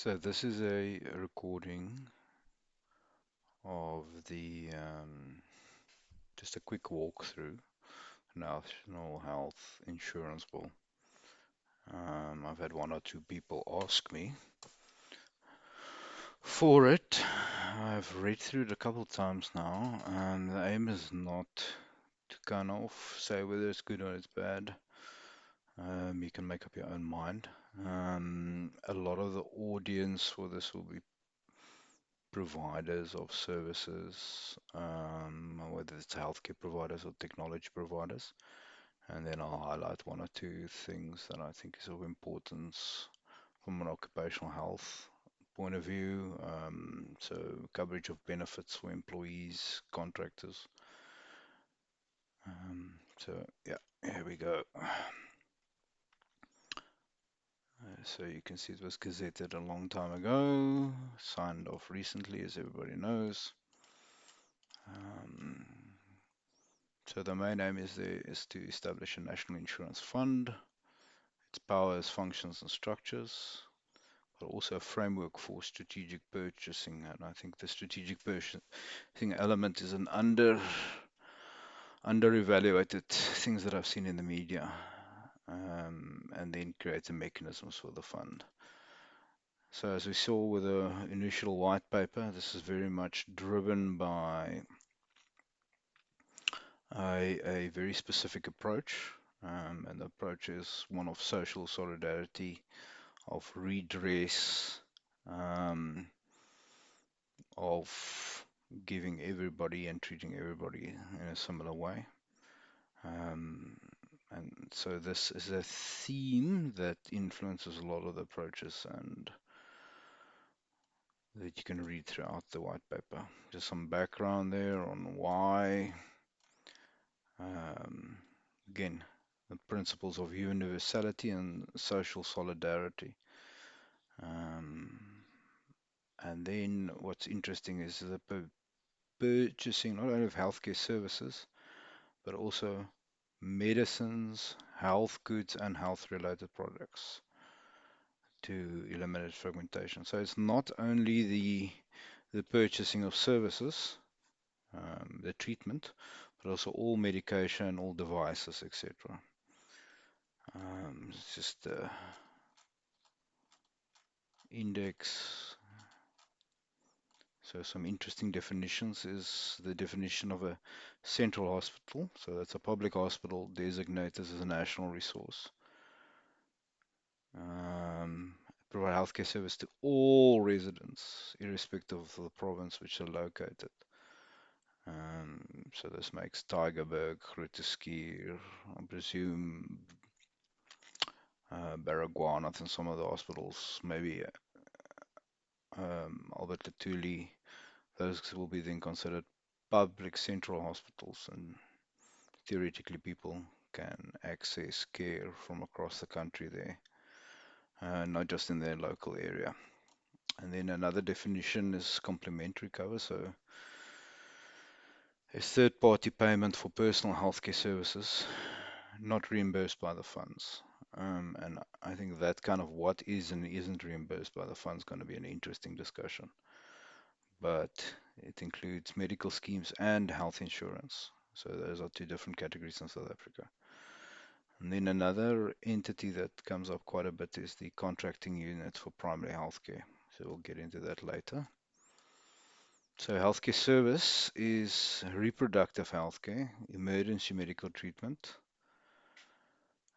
So this is a recording of the just a quick walkthrough National Health Insurance Bill. I've had one or two people ask me for it. I've read through it a couple of times now, and the aim is not to kind of say whether it's good or it's bad. You can make up your own mind. A lot of the audience for this will be providers of services, whether it's healthcare providers or technology providers. And then I'll highlight one or two things that I think is of importance from an occupational health point of view. So coverage of benefits for employees, contractors. So yeah, here we go. So you can see it was gazetted a long time ago, signed off recently, as everybody knows. Um, So the main aim is to establish a national insurance fund, its powers, functions, and structures, but also a framework for strategic purchasing. And I think the strategic purchasing element is an under-evaluated things that I've seen in the media, and then create the mechanisms for the fund. So as we saw with the initial white paper, this is very much driven by a very specific approach, and the approach is one of social solidarity, of redress, um, of giving everybody and treating everybody in a similar way. Um, and so this is a theme that influences a lot of the approaches and that you can read throughout the white paper. Just some background there on why. Um, Again, the principles of universality and social solidarity. Um, and then what's interesting is the purchasing not only of healthcare services, but also medicines, health goods, and health-related products to eliminate fragmentation. So it's not only the purchasing of services, the treatment, but also all medication, all devices, etc. It's just index. So some interesting definitions is the definition of a central hospital. So that's a public hospital designated as a national resource. Um, Provide healthcare service to all residents, irrespective of the province which they're located. So this makes Tygerberg, Groote Schuur, I presume Baragwanath and some of the hospitals, maybe Albert Lutuli, those will be then considered public central hospitals, and theoretically people can access care from across the country there, not just in their local area. And then another definition is complementary cover, so a third-party payment for personal healthcare services not reimbursed by the funds. And I think that kind of what is and isn't reimbursed by the funds is going to be an interesting discussion. But it includes medical schemes and health insurance. So those are two different categories in South Africa. And then another entity that comes up quite a bit is the contracting unit for primary healthcare. So we'll get into that later. So healthcare service is reproductive healthcare, emergency medical treatment,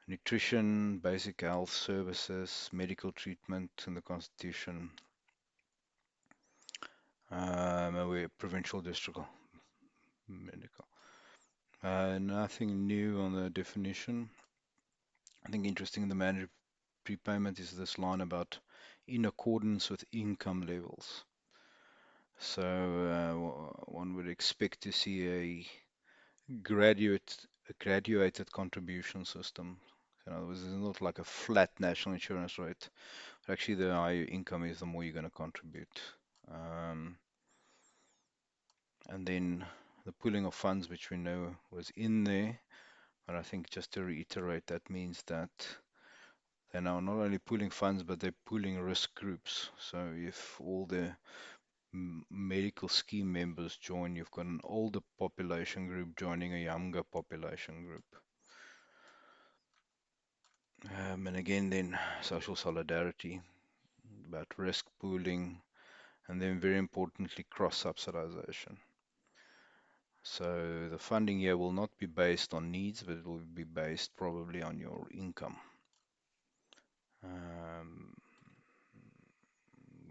nutrition, basic health services, medical treatment in the Constitution, we're provincial district medical. Nothing new on the definition. I think interesting in the mandatory prepayment is this line about in accordance with income levels. So one would expect to see a graduated contribution system. In other words, it's not like a flat national insurance rate. Actually, the higher your income is, the more you're going to contribute. Um, and then the pooling of funds, which we know was in there. But I think just to reiterate, that means that they're now not only pooling funds, but they're pooling risk groups. So if all the medical scheme members join, you've got an older population group joining a younger population group. And again, then social solidarity, about risk pooling, and then very importantly, cross-subsidization. So the funding here will not be based on needs, but it will be based probably on your income. Um,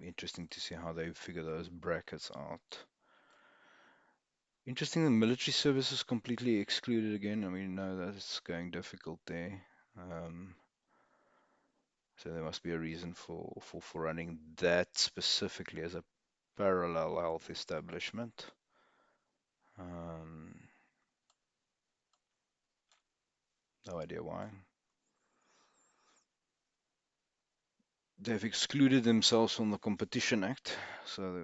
Interesting to see how they figure those brackets out. Interesting, the military service is completely excluded again. I mean, no, that's going difficult there. Um, so there must be a reason for running that specifically as a parallel health establishment. Um, no idea why. They've excluded themselves from the Competition Act, so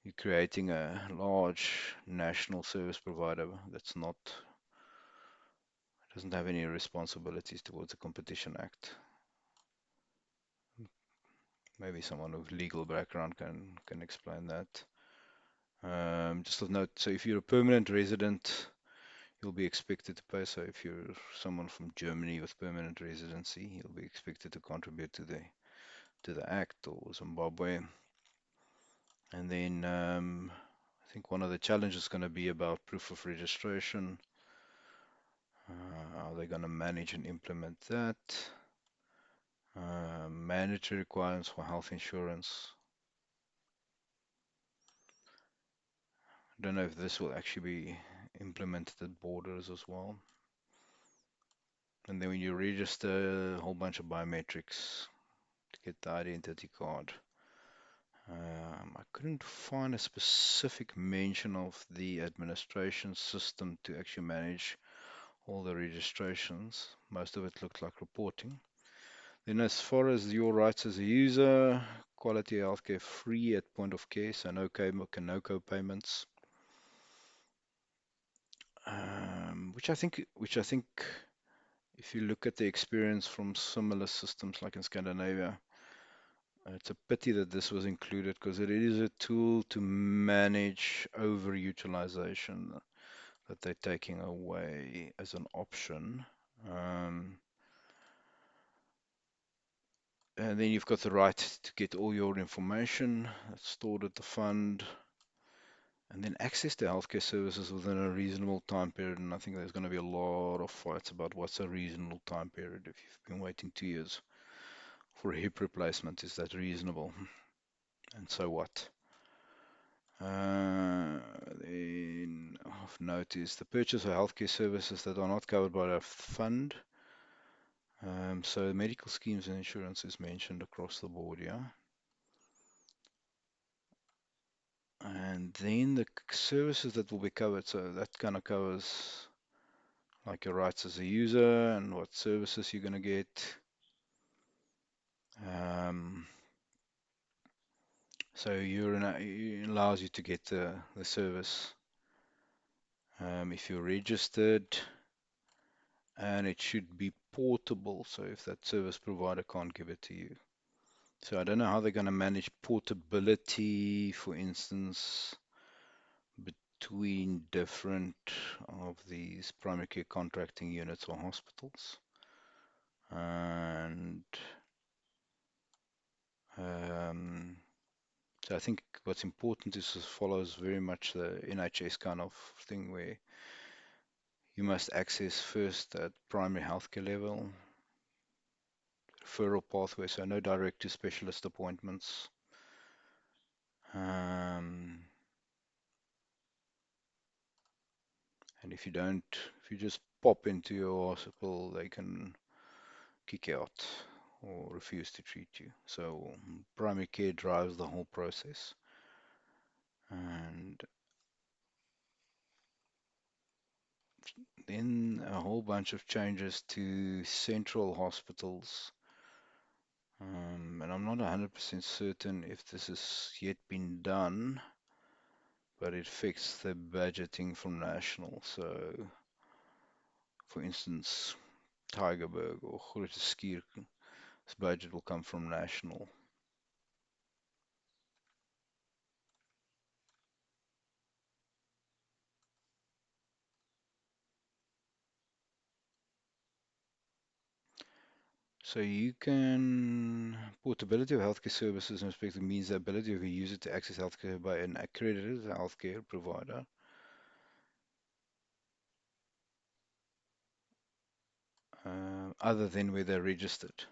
you're creating a large national service provider that's not doesn't have any responsibilities towards the Competition Act. Maybe someone with legal background can explain that. Just of note, so if you're a permanent resident, you'll be expected to pay. So if you're someone from Germany with permanent residency, you'll be expected to contribute to the act, or Zimbabwe. And then I think one of the challenges is going to be about proof of registration. How are they going to manage and implement that? Mandatory requirements for health insurance. I don't know if this will actually be implemented at borders as well. And then when you register, a whole bunch of biometrics to get the identity card. I couldn't find a specific mention of the administration system to actually manage all the registrations. Most of it looked like reporting. Then as far as your rights as a user, quality healthcare free at point of care, so no co-payments. Which I think, if you look at the experience from similar systems like in Scandinavia, it's a pity that this was included because it is a tool to manage overutilization that they're taking away as an option. Um, and then you've got the right to get all your information that's stored at the fund, and then access to healthcare services within a reasonable time period. And I think there's going to be a lot of fights about what's a reasonable time period. If you've been waiting 2 years for a hip replacement, is that reasonable? And so what? Then of note is the purchase of healthcare services that are not covered by a fund. So medical schemes and insurance is mentioned across the board, yeah. And then the services that will be covered, so that kind of covers like your rights as a user and what services you're going to get. Um, so it allows you to get the service if you're registered, and it should be portable. So if that service provider can't give it to you. So I don't know how they're going to manage portability, for instance, between different of these primary care contracting units or hospitals. And so I think what's important is it follows very much the NHS kind of thing where you must access first at primary healthcare level, referral pathway, so no direct to specialist appointments. And if you just pop into your hospital, they can kick you out or refuse to treat you. So primary care drives the whole process. And then a whole bunch of changes to central hospitals. And I'm not 100% certain if this has yet been done, but it affects the budgeting from national. So, for instance, Tygerberg or Groote Schuur. This budget will come from national. So you can portability of healthcare services in respect means the ability of a user to access healthcare by an accredited healthcare provider, other than where they're registered.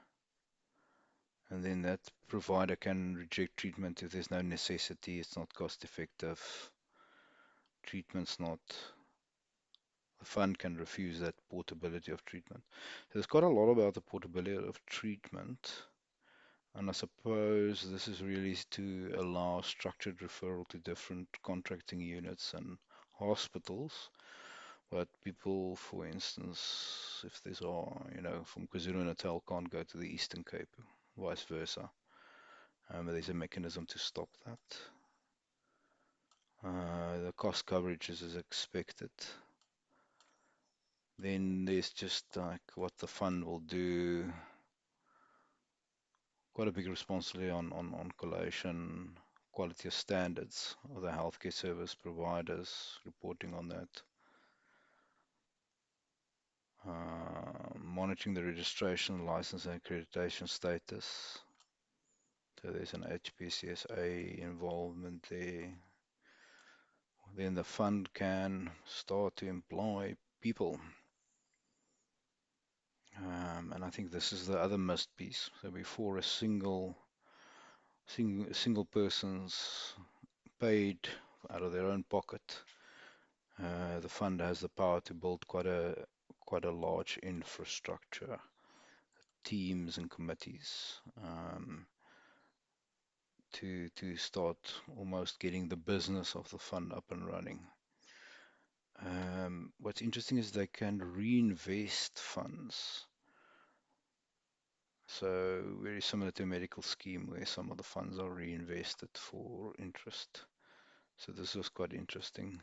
And then that provider can reject treatment if there's no necessity, it's not cost effective, treatment's not, the fund can refuse that portability of treatment. So there's quite a lot about the portability of treatment. And I suppose this is really to allow structured referral to different contracting units and hospitals. But people, for instance, if there's from KwaZulu-Natal can't go to the Eastern Cape, vice versa. But there's a mechanism to stop that. The cost coverage is as expected. Then there's just like what the fund will do. Quite a big responsibility on collation, quality of standards of the healthcare service providers, reporting on that. Monitoring the registration, license, and accreditation status. So there's an HPCSA involvement there. Then the fund can start to employ people. And I think this is the other missed piece. So before a single person's paid out of their own pocket, the fund has the power to build quite a large infrastructure, teams and committees, to start almost getting the business of the fund up and running. What's interesting is they can reinvest funds. So very similar to a medical scheme where some of the funds are reinvested for interest. So this was quite interesting.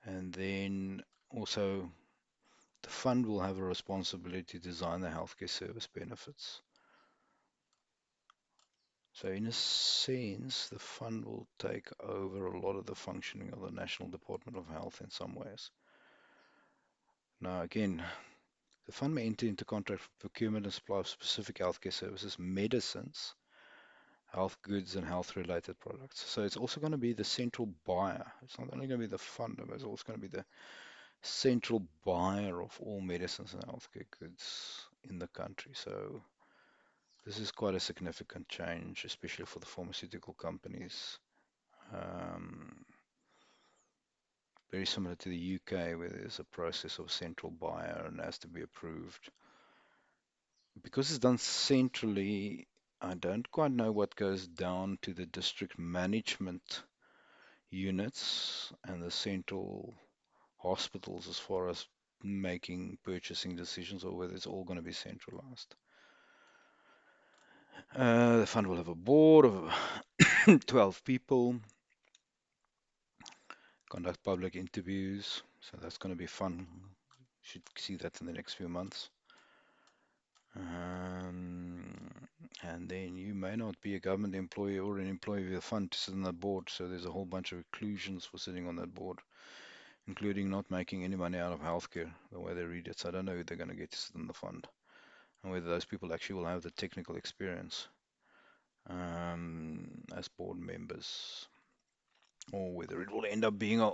And then also the fund will have a responsibility to design the healthcare service benefits. So in a sense, the fund will take over a lot of the functioning of the National Department of Health in some ways. Now again, the fund may enter into contract for procurement and supply of specific healthcare services, medicines, health goods, and health-related products. So it's also going to be the central buyer. It's not only going to be the fund, but it's also going to be the central buyer of all medicines and healthcare goods in the country. So this is quite a significant change, especially for the pharmaceutical companies. Um, Very similar to the UK, where there's a process of central buyer and has to be approved. Because it's done centrally, I don't quite know what goes down to the district management units and the central hospitals as far as making purchasing decisions, or whether it's all going to be centralized. The fund will have a board of 12 people, conduct public interviews, so that's going to be fun. Should see that in the next few months. And then you may not be a government employee or an employee of the fund to sit on that board, so there's a whole bunch of exclusions for sitting on that board, including not making any money out of healthcare, the way they read it. So I don't know who they're going to get to sit in the fund, and whether those people actually will have the technical experience as board members, or whether it will end up being a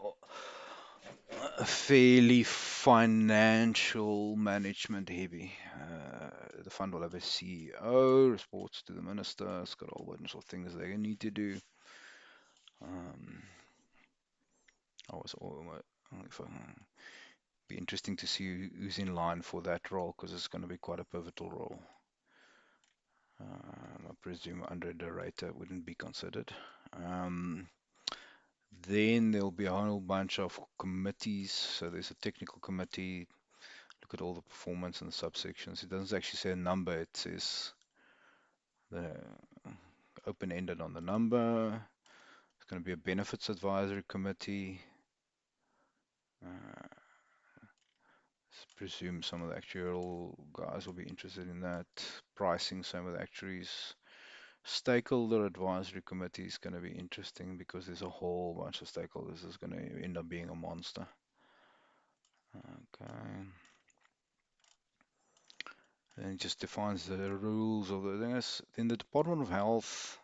fairly financial management heavy. The fund will have a CEO, reports to the minister, it's got a whole bunch of things they need to do. I was almost, if I, be interesting to see who's in line for that role, because it's going to be quite a pivotal role. I presume Andre de Ruyter wouldn't be considered. Then there'll be a whole bunch of committees. So there's a technical committee, look at all the performance and the subsections. It doesn't actually say a number, it says the open-ended on the number. There's going to be a benefits advisory committee. Uh, presume some of the actuarial guys will be interested in that. Pricing, some of the actuaries. Stakeholder advisory committee is going to be interesting because there's a whole bunch of stakeholders. It's going to end up being a monster. Okay. And it just defines the rules of the things. Then the Department of Health,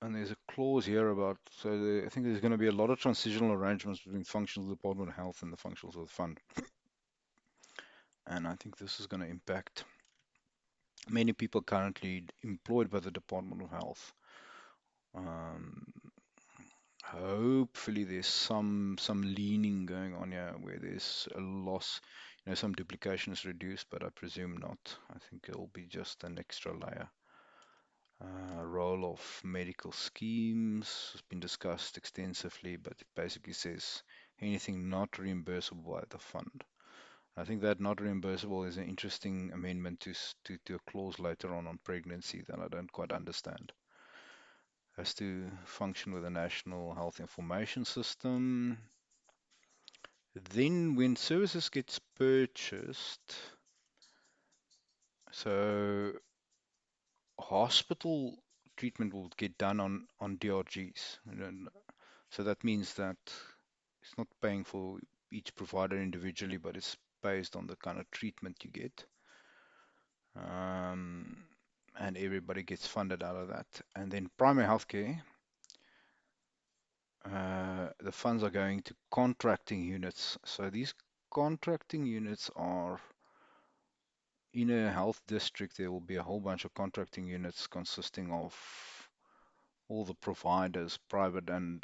and there's a clause here about, I think there's going to be a lot of transitional arrangements between functions of the Department of Health and the functions of the fund. And I think this is going to impact many people currently employed by the Department of Health. Um, Hopefully there's some leaning going on here where there's a loss, some duplication is reduced, but I presume not. I think it'll be just an extra layer. Role of medical schemes has been discussed extensively, but it basically says anything not reimbursable by the fund. I think that not reimbursable is an interesting amendment to a clause later on pregnancy that I don't quite understand. Has to function with the National Health Information System. Then when services gets purchased, so hospital treatment will get done on DRGs. So that means that it's not paying for each provider individually, but it's based on the kind of treatment you get. Um, and everybody gets funded out of that. And then primary healthcare, the funds are going to contracting units. So these contracting units are in a health district, there will be a whole bunch of contracting units consisting of all the providers, private and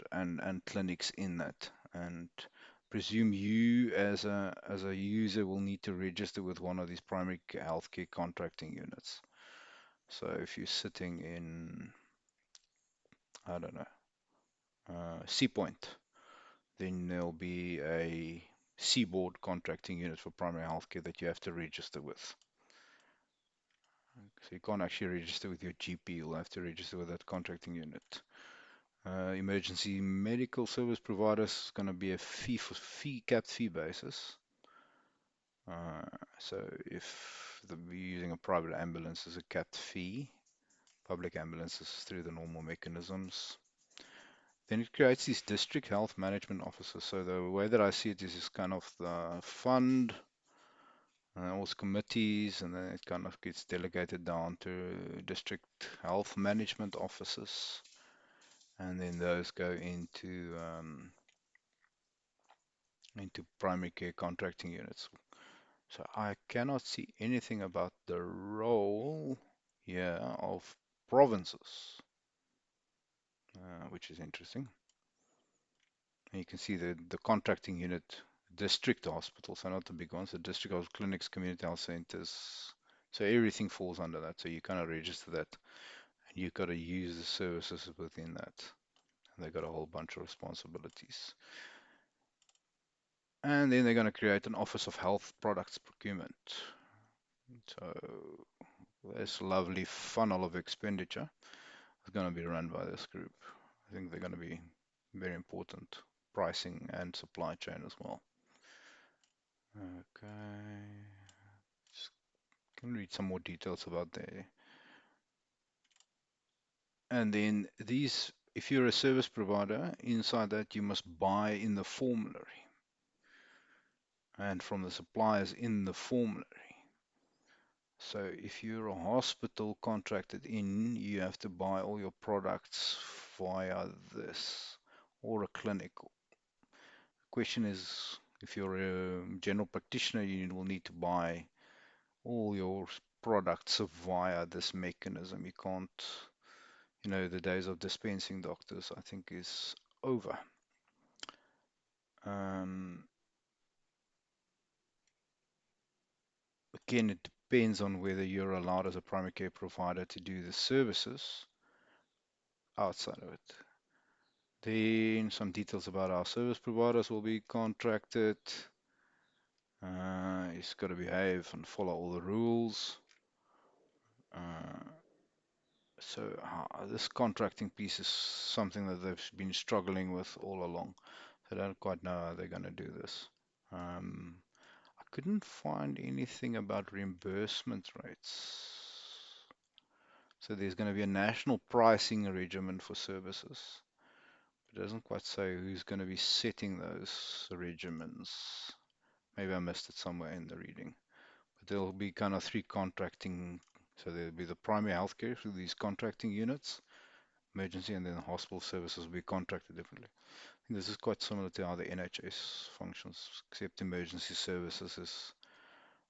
clinics in that. And presume you as a user will need to register with one of these primary healthcare contracting units. So if you're sitting in, I don't know, Sea Point, then there'll be a Seaboard contracting unit for primary healthcare that you have to register with. So you can't actually register with your GP, you'll have to register with that contracting unit. Emergency medical service providers is going to be a capped fee basis. Uh, so if we're using a private ambulance as a capped fee, public ambulances through the normal mechanisms. Then it creates these district health management officers. So the way that I see it is kind of the fund, also committees, and then it kind of gets delegated down to district health management officers, and then those go into primary care contracting units. So I cannot see anything about the role here of provinces, which is interesting. And you can see the contracting unit, district hospitals, so not the big ones, the district hospital clinics, community health centers. So everything falls under that. So you kind of register that, and you've got to use the services within that. And they've got a whole bunch of responsibilities. And then they're going to create an Office of Health Products Procurement. So this lovely funnel of expenditure is going to be run by this group. I think they're going to be very important, pricing and supply chain as well. Okay, just can read some more details about there. And then these, if you're a service provider, inside that you must buy in the formulary and from the suppliers in the formulary. So if you're a hospital contracted in, you have to buy all your products via this, or a clinic. The question is, if you're a general practitioner, you will need to buy all your products via this mechanism. You can't, the days of dispensing doctors, I think, is over. Um, Again, it depends on whether you're allowed as a primary care provider to do the services outside of it. Then some details about our service providers will be contracted. He's got to behave and follow all the rules. So this contracting piece is something that they've been struggling with all along. So I don't quite know how they're going to do this. Um, I couldn't find anything about reimbursement rates. So there's going to be a national pricing regimen for services. It doesn't quite say who's going to be setting those regimens. Maybe I missed it somewhere in the reading. But there'll be kind of three contracting. So there'll be the primary healthcare through these contracting units, emergency, and then the hospital services will be contracted differently. I think this is quite similar to how the NHS functions, except emergency services is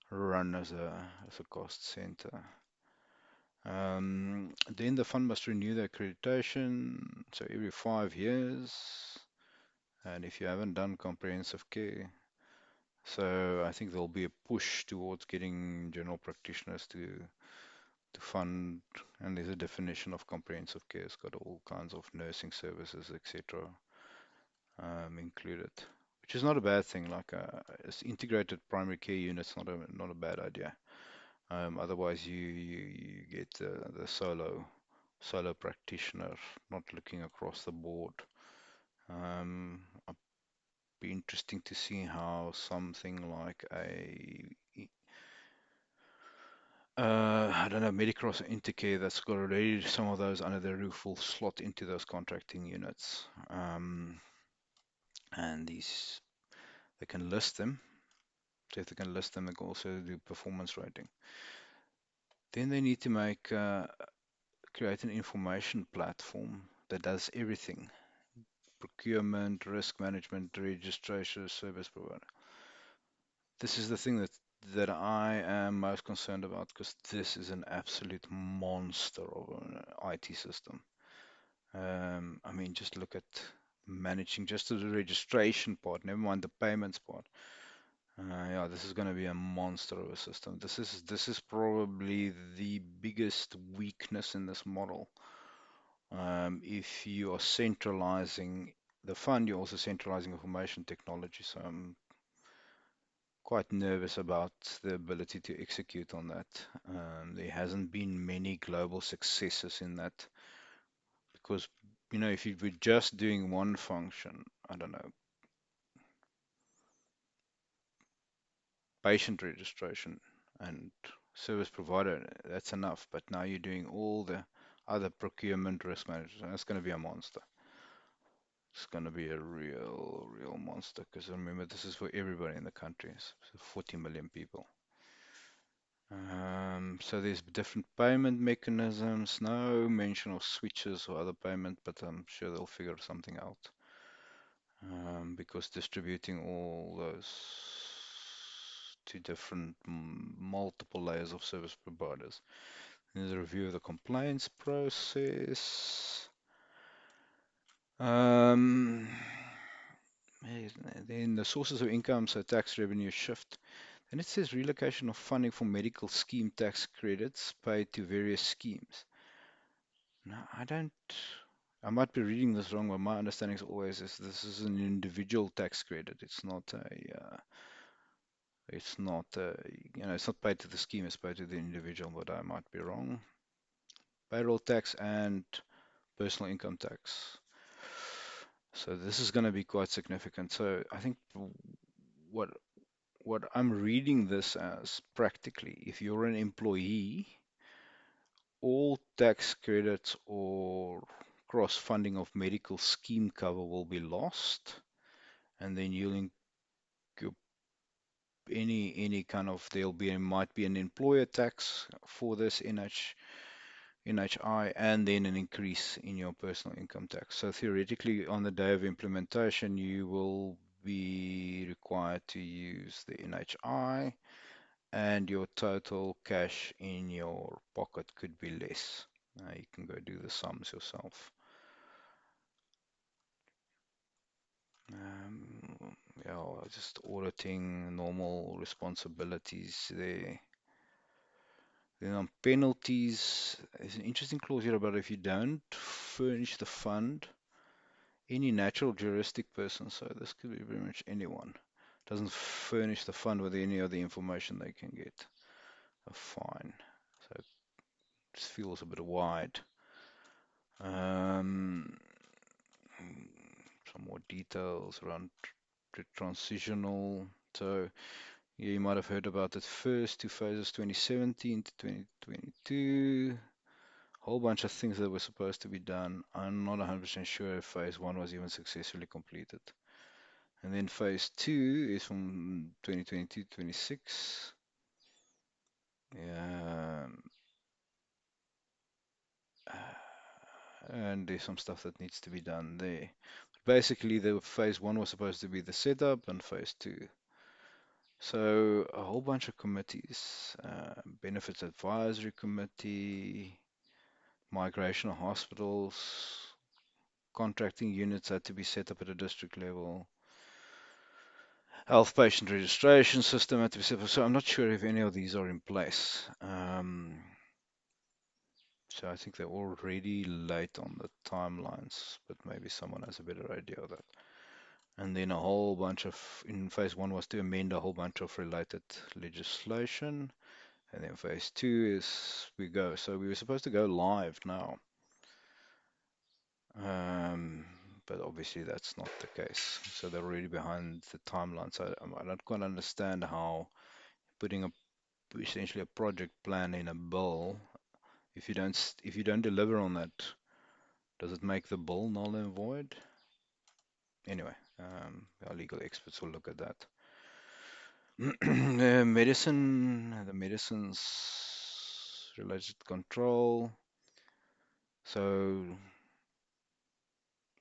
run as a cost center. Then the fund must renew the accreditation, so every 5 years. And if you haven't done comprehensive care, so I think there'll be a push towards getting general practitioners to fund, and there's a definition of comprehensive care. It's got all kinds of nursing services, etc., included, which is not a bad thing. Like it's integrated primary care units, not a bad idea. Otherwise, you get the solo practitioner, not looking across the board. It'd be interesting to see how something like I don't know, Medicross or Intercare that's got already some of those under their roof will slot into those contracting units. And these they can list them. So if they can list them, they can also do performance rating. Then they need to create an information platform that does everything: procurement, risk management, registration, service provider. This is the thing that I am most concerned about because this is an absolute monster of an IT system. I mean, just look at managing just the registration part, never mind the payments part. Yeah, this is going to be a monster of a system. This is probably the biggest weakness in this model. If you are centralizing the fund, you're also centralizing information technology. So I'm quite nervous about the ability to execute on that. There hasn't been many global successes in that because, if you were just doing one function, I don't know, patient registration and service provider, that's enough. But now you're doing all the other procurement risk management, and that's going to be a monster. It's going to be a real monster because remember, this is for everybody in the country. It's 40 million people. So there's different payment mechanisms. No mention of switches or other payment, but I'm sure they'll figure something out. Because distributing all those to different multiple layers of service providers. There's a review of the compliance process. Um, then the sources of income, so tax revenue shift. Then it says relocation of funding for medical scheme tax credits paid to various schemes. Now, I might be reading this wrong, but my understanding is always this is an individual tax credit. It's not, it's not paid to the scheme, it's paid to the individual, but I might be wrong. Payroll tax and personal income tax. So this is going to be quite significant. So I think what what I'm reading this as practically, if you're an employee, all tax credits or cross-funding of medical scheme cover will be lost, and then any kind of might be an employer tax for this NHI, and then an increase in your personal income tax. So theoretically, on the day of implementation, you will be required to use the NHI, and your total cash in your pocket could be less. You can go do the sums yourself. Yeah, just auditing normal responsibilities there. Then on penalties, there's an interesting clause here about if you don't furnish the fund, any natural juristic person, so this could be very much anyone, doesn't furnish the fund with any of the information, they can get a fine. So it feels a bit wide. Um, some more details around the transitional. So yeah, you might have heard about the first two phases, 2017 to 2022. Whole bunch of things that were supposed to be done. I'm not 100% sure if phase one was even successfully completed. And then phase two is from 2022 to 26. Yeah, and there's some stuff that needs to be done there. Basically, the phase one was supposed to be the setup and phase two. So a whole bunch of committees, benefits advisory committee, migration of hospitals, contracting units had to be set up at a district level. Health patient registration system had to be set up. So I'm not sure if any of these are in place. So I think they're already late on the timelines, but maybe someone has a better idea of that. And then a whole bunch of, in phase one was to amend a whole bunch of related legislation. And then phase two is we go. So we were supposed to go live now. Um, but obviously that's not the case. So they're already behind the timeline. So I don't quite understand how putting a essentially a project plan in a bill, if you don't deliver on that, does it make the bill null and void? Anyway, our legal experts will look at that. The medicines related control. So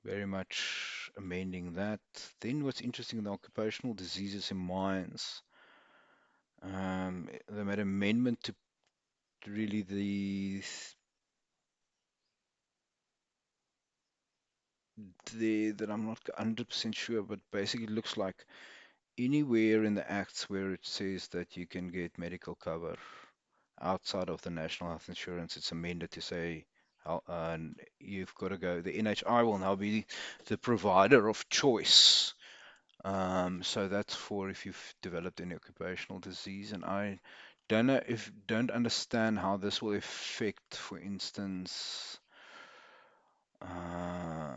very much amending that. Then what's interesting, the occupational diseases in mines. They made amendment to really that I'm not 100% sure, but basically it looks like anywhere in the acts where it says that you can get medical cover outside of the national health insurance, it's amended to say you've got to go. The NHI will now be the provider of choice. So that's for if you've developed any occupational disease, and I don't understand how this will affect, for instance, uh,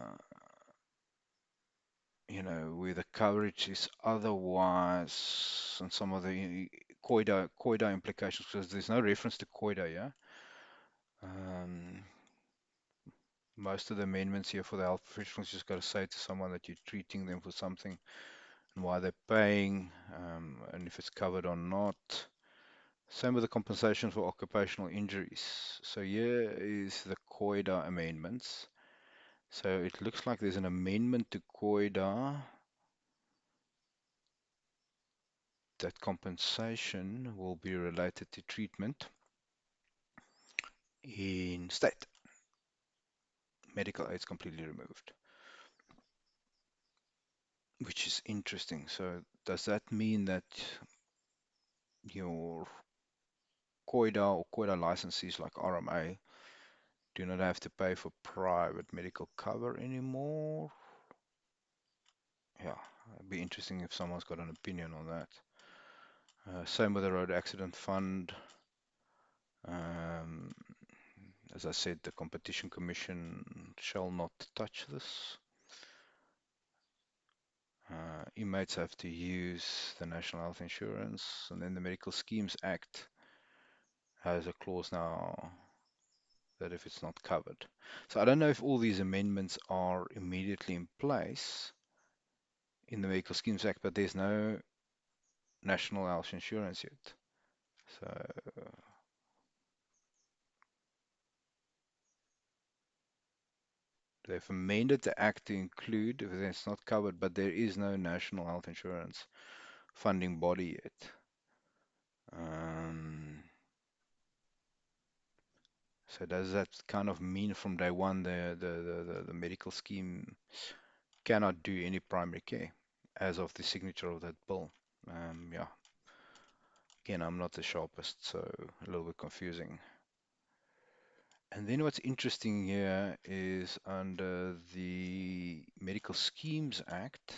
where the coverage is otherwise, and some of the COIDA implications, because there's no reference to COIDA, yeah? Um, most of the amendments here for the health professionals, you just got to say to someone that you're treating them for something and why they're paying, and if it's covered or not. Same with the compensation for occupational injuries. So here is the COIDA amendments. So it looks like there's an amendment to COIDA that compensation will be related to treatment in state. Medical aid's completely removed, which is interesting. So does that mean that your COIDA or COIDA licensees like RMA do not have to pay for private medical cover anymore? Yeah, it'd be interesting if someone's got an opinion on that. Same with the road accident fund. Um, as I said, the Competition Commission shall not touch this. Inmates have to use the National Health Insurance, and then the Medical Schemes Act has a clause now that if it's not covered. So I don't know if all these amendments are immediately in place in the Medical Schemes Act, but there's no National Health Insurance yet. So they've amended the Act to include if it's not covered, but there is no National Health Insurance funding body yet. Um, so does that kind of mean from day one the medical scheme cannot do any primary care as of the signature of that bill? Yeah, again, I'm not the sharpest, so a little bit confusing. And then what's interesting here is under the Medical Schemes Act,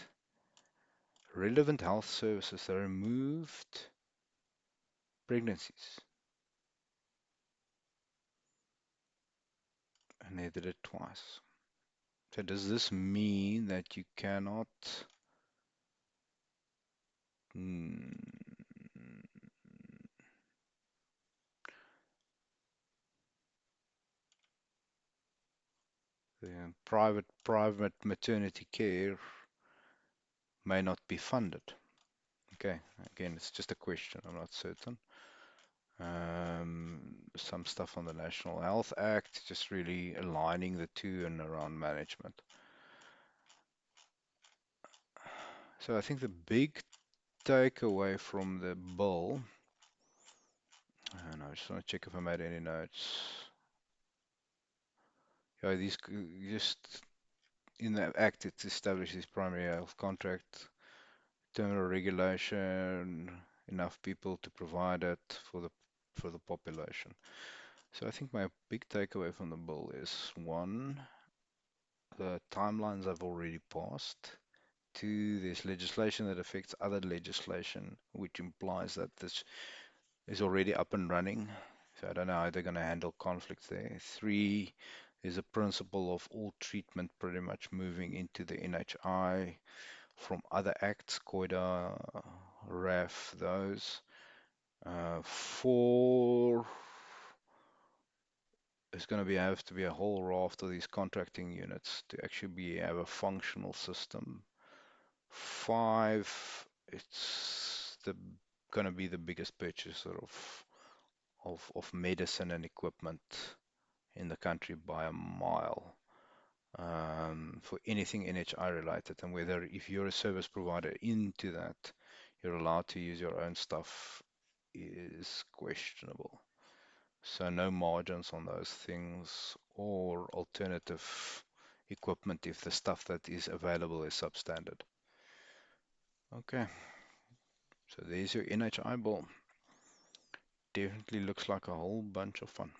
relevant health services, they removed pregnancies, and they did it twice. So does this mean that you cannot mm, the private maternity care may not be funded? Okay, again, it's just a question. I'm not certain. Some stuff on the National Health Act, just really aligning the two and around management. So I think the big takeaway from the bill, and I just want to check if I made any notes. Yeah, just in the act, it establishes primary health contract, terminal regulation, enough people to provide it for the population. So I think my big takeaway from the bill is one, the timelines have already passed. Two, there's legislation that affects other legislation, which implies that this is already up and running. So I don't know how they're going to handle conflicts there. Three, there's a principle of all treatment pretty much moving into the NHI from other acts, COIDA, RAF, those. Four, there's going to have to be a whole raft of these contracting units to actually have a functional system. Five, it's the going to be the biggest purchaser of medicine and equipment in the country by a mile, for anything NHI related, and whether if you're a service provider into that, you're allowed to use your own stuff is questionable. So no margins on those things or alternative equipment if the stuff that is available is substandard. Okay, so there's your NHI bill. Definitely looks like a whole bunch of fun.